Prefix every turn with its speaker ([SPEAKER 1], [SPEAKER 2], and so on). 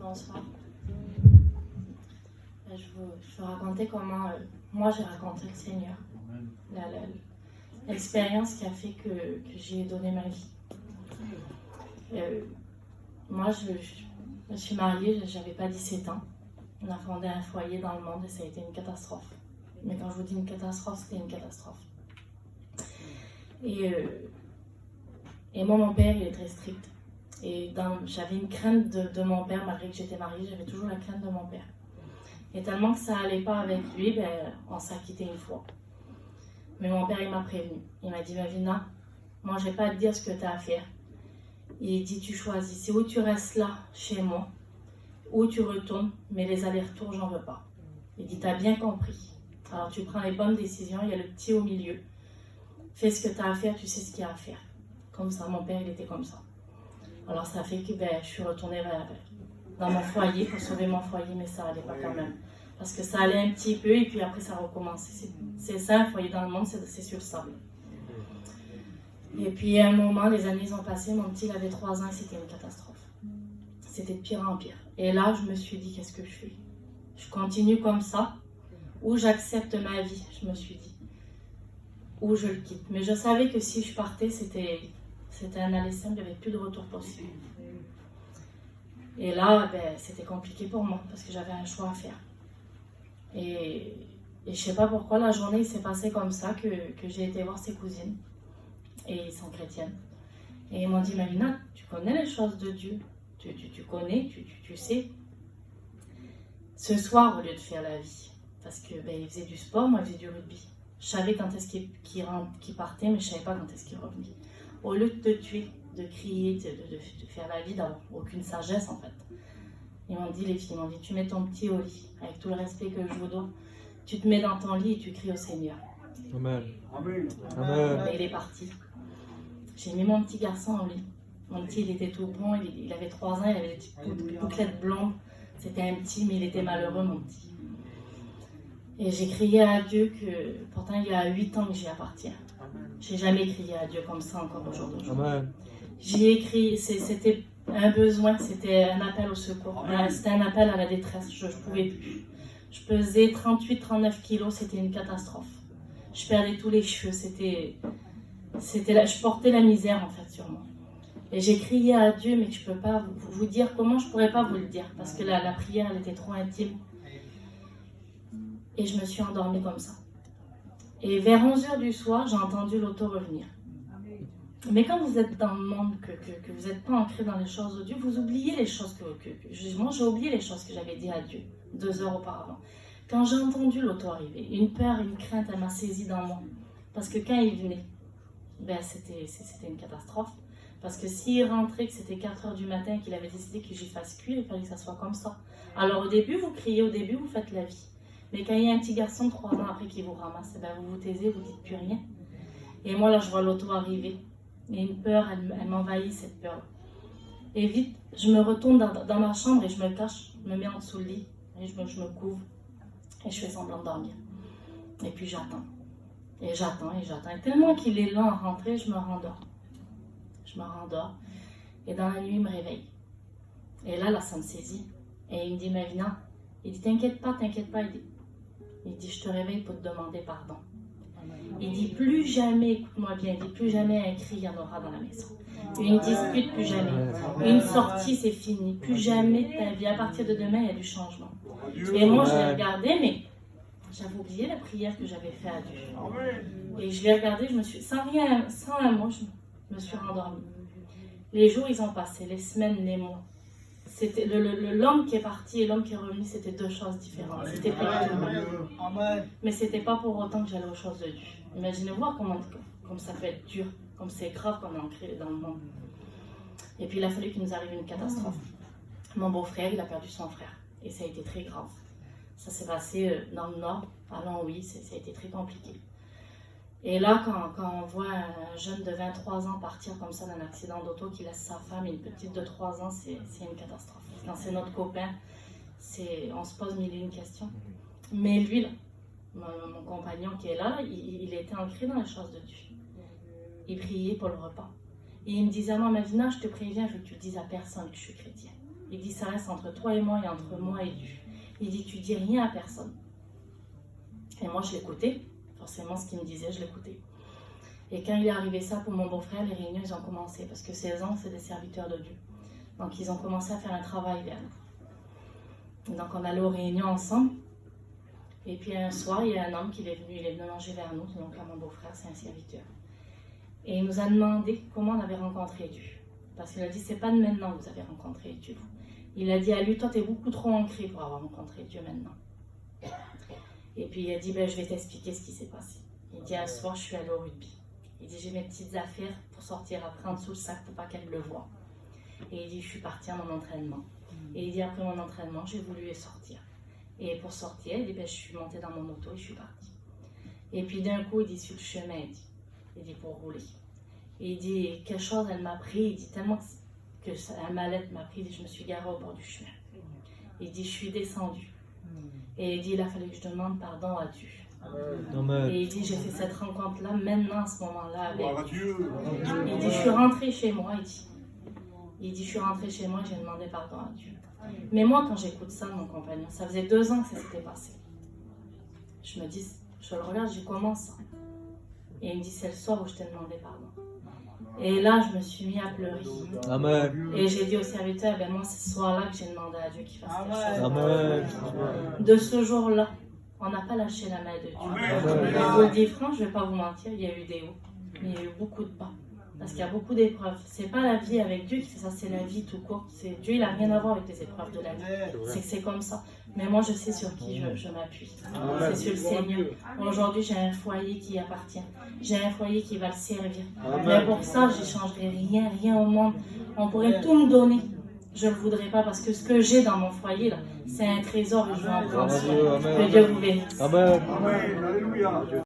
[SPEAKER 1] bonsoir. Je vais raconter comment moi j'ai rencontré le Seigneur. L'expérience qui a fait que j'ai donné ma vie. Moi, je suis mariée, j'avais pas 17 ans. On a fondé un foyer dans le monde et ça a été une catastrophe. Mais quand je vous dis une catastrophe, c'était une catastrophe. Et moi, mon père, il est très strict. Et j'avais une crainte de mon père, malgré que j'étais mariée, j'avais toujours la crainte de mon père. Et tellement que ça allait pas avec lui, on s'est quitté une fois. Mais mon père, il m'a prévenu. Il m'a dit, Malvina, moi, je vais pas te dire ce que tu as à faire. Il dit, tu choisis. C'est où tu restes là, chez moi, ou tu retournes, mais les allers-retours, j'en veux pas. Il dit, tu as bien compris. Alors, tu prends les bonnes décisions, il y a le petit au milieu. Fais ce que tu as à faire, tu sais ce qu'il y a à faire. Comme ça, mon père, il était comme ça. Alors, ça fait que je suis retournée dans mon foyer pour sauver mon foyer, mais ça allait pas quand même. Parce que ça allait un petit peu et puis après, ça recommençait. C'est ça, un foyer dans le monde, c'est sur le sable. Et puis, à un moment, les années ont passé, mon petit, il avait 3 ans et c'était une catastrophe. C'était de pire en pire. Et là, je me suis dit, qu'est-ce que je fais? Je continue comme ça, ou j'accepte ma vie, je me suis dit. Ou je le quitte. Mais je savais que si je partais, c'était un aller simple, il n'y avait plus de retour possible. Et là, c'était compliqué pour moi, parce que j'avais un choix à faire. Et je ne sais pas pourquoi, la journée s'est passée comme ça, que j'ai été voir ses cousines. Et ils sont chrétiennes. Et ils m'ont dit, Malvina, tu connais les choses de Dieu. Tu connais, tu sais. Ce soir, au lieu de faire la vie, parce que il faisait du sport, moi je faisais du rugby. Je savais quand est-ce qu'il partait, mais je ne savais pas quand est-ce qu'il revenait. Au lieu de te tuer, de crier, de faire la vie, d'avoir aucune sagesse en fait. Ils m'ont dit, les filles, m'ont dit, tu mets ton petit au lit, avec tout le respect que je vous dois. Tu te mets dans ton lit et tu cries au Seigneur.
[SPEAKER 2] Amen.
[SPEAKER 3] Amen.
[SPEAKER 1] Et il est parti. J'ai mis mon petit garçon au lit. Mon petit, il était tout bon, il avait 3 ans, il avait des petites bouclettes blondes. C'était un petit, mais il était malheureux, mon petit. Et j'ai crié à Dieu que, pourtant il y a 8 ans que j'y appartiens. J'ai jamais crié à Dieu comme ça encore aujourd'hui. J'y ai crié, c'était un besoin, c'était un appel au secours. C'était un appel à la détresse, je ne pouvais plus. Je pesais 38-39 kilos, c'était une catastrophe. Je perdais tous les cheveux, je portais la misère en fait sur moi. Et j'ai crié à Dieu, mais je ne peux pas vous dire comment, je ne pourrais pas vous le dire, parce que la prière, elle était trop intime. Et je me suis endormie comme ça. Et vers 11h du soir, j'ai entendu l'auto revenir. Mais quand vous êtes dans le monde, que vous n'êtes pas ancré dans les choses de Dieu, vous oubliez les choses moi, j'ai oublié les choses que j'avais dit à Dieu 2 heures auparavant. Quand j'ai entendu l'auto arriver, une peur, une crainte, elle m'a saisie dans moi. Parce que quand il venait, c'était une catastrophe. Parce que s'il rentrait, que c'était 4h du matin, qu'il avait décidé que j'y fasse cuire, il fallait que ça soit comme ça. Alors au début, vous criez, au début, vous faites la vie. Mais quand il y a un petit garçon de 3 ans après qui vous ramasse, vous vous taisez, vous ne dites plus rien. Et moi, là, je vois l'auto arriver. Et une peur, elle m'envahit, cette peur. Et vite, je me retourne dans ma chambre et je me cache, je me mets en dessous le lit. Et je me couvre. Et je fais semblant de dormir. Et puis j'attends. Et j'attends, et j'attends. Et tellement qu'il est lent à rentrer, je me rendors. Et dans la nuit, il me réveille. Et là, ça me saisit. Et il me dit, Malvina, il dit, t'inquiète pas. Il dit, je te réveille pour te demander pardon. Il dit, plus jamais, écoute-moi bien, il dit, plus jamais un cri, il y en aura dans la maison. Une dispute, plus jamais. Une sortie, c'est fini. Plus jamais de ta vie. À partir de demain, il y a du changement. Et moi, je l'ai regardé, mais j'avais oublié la prière que j'avais faite à Dieu. Et je l'ai regardé, sans un mot, je me suis rendormie. Les jours, ils ont passé, les semaines, les mois. C'était l'homme qui est parti et l'homme qui est revenu, c'était 2 choses différentes. C'était pas du tout le même. Mais c'était pas pour autant que j'allais aux choses de Dieu. Imaginez-vous comme ça peut être dur, comme c'est grave qu'on est ancré dans le monde. Et puis il a fallu qu'il nous arrive une catastrophe. Mon beau-frère, il a perdu son frère. Et ça a été très grave. Ça s'est passé dans le nord, à Longwy, ça a été très compliqué. Et là, quand on voit un jeune de 23 ans partir comme ça d'un accident d'auto qui laisse sa femme et une petite de 3 ans, c'est une catastrophe. Quand c'est notre copain, on se pose 1001 questions. Mais lui, là, mon compagnon qui est là, il était ancré dans les choses de Dieu. Il priait pour le repas. Et il me disait, non, Malvina, je te préviens, je veux que tu le dises à personne que je suis chrétien. Il dit, ça reste entre toi et moi et entre moi et Dieu. Il dit, tu dis rien à personne. Et moi, je l'écoutais. Forcément, ce qu'il me disait, je l'écoutais. Et quand il est arrivé ça pour mon beau-frère, les réunions, ils ont commencé. Parce que ces ans, c'est des serviteurs de Dieu. Donc, ils ont commencé à faire un travail vers nous. Donc, on allait aux réunions ensemble. Et puis, un soir, il y a un homme qui est venu manger vers nous. Donc, là, mon beau-frère, c'est un serviteur. Et il nous a demandé comment on avait rencontré Dieu. Parce qu'il a dit, c'est pas de maintenant que vous avez rencontré Dieu. Il a dit à lui, toi, tu es beaucoup trop ancré pour avoir rencontré Dieu maintenant. Et puis, il a dit, je vais t'expliquer ce qui s'est passé. Il dit, un soir, je suis allé au rugby. Il dit, j'ai mes petites affaires pour sortir après en dessous le sac pour pas qu'elle le voie. Et il dit, je suis partie à mon entraînement. Et il dit, après mon entraînement, j'ai voulu sortir. Et pour sortir, il dit, je suis montée dans mon auto et je suis partie. Et puis d'un coup, il dit, sur le chemin, il dit pour rouler. Et il dit, quelque chose, elle m'a pris, il dit tellement que un mal-être m'a pris, il dit, je me suis garée au bord du chemin. Il dit, je suis descendue. Et il dit, il a fallu que je demande pardon à Dieu.
[SPEAKER 2] Amen.
[SPEAKER 1] Et il dit, j'ai fait cette rencontre-là, maintenant, à ce moment-là, avec Dieu. Il dit, je suis rentrée chez moi, il dit, je suis rentrée chez moi, j'ai demandé pardon à Dieu. Mais moi, quand j'écoute ça de mon compagnon, ça faisait 2 ans que ça s'était passé. Je me dis, je le regarde, j'ai comment ça? Et il me dit, c'est le soir où je t'ai demandé pardon. Et là, je me suis mis à pleurer.
[SPEAKER 2] Amen.
[SPEAKER 1] Et j'ai dit au serviteur, moi, c'est ce soir-là que j'ai demandé à Dieu qu'il fasse quelque chose.
[SPEAKER 2] Amen.
[SPEAKER 1] De ce jour-là, on n'a pas lâché la main de Dieu.
[SPEAKER 2] Amen.
[SPEAKER 1] Je vous le dis franchement, je ne vais pas vous mentir, il y a eu des hauts, mais il y a eu beaucoup de bas. Parce qu'il y a beaucoup d'épreuves. C'est pas la vie avec Dieu qui fait ça, c'est la vie tout court. Dieu, il n'a rien à voir avec les épreuves de la vie. C'est que c'est comme ça. Mais moi, je sais sur qui je m'appuie. C'est sur le Seigneur. Aujourd'hui, j'ai un foyer qui appartient. J'ai un foyer qui va le servir. Mais pour ça, je n'échangerai rien au monde. On pourrait tout me donner. Je ne le voudrais pas parce que ce que j'ai dans mon foyer, là, c'est un trésor et je veux en prendre soin. Que Dieu vous bénisse.
[SPEAKER 2] Amen.
[SPEAKER 3] Amen. Alléluia.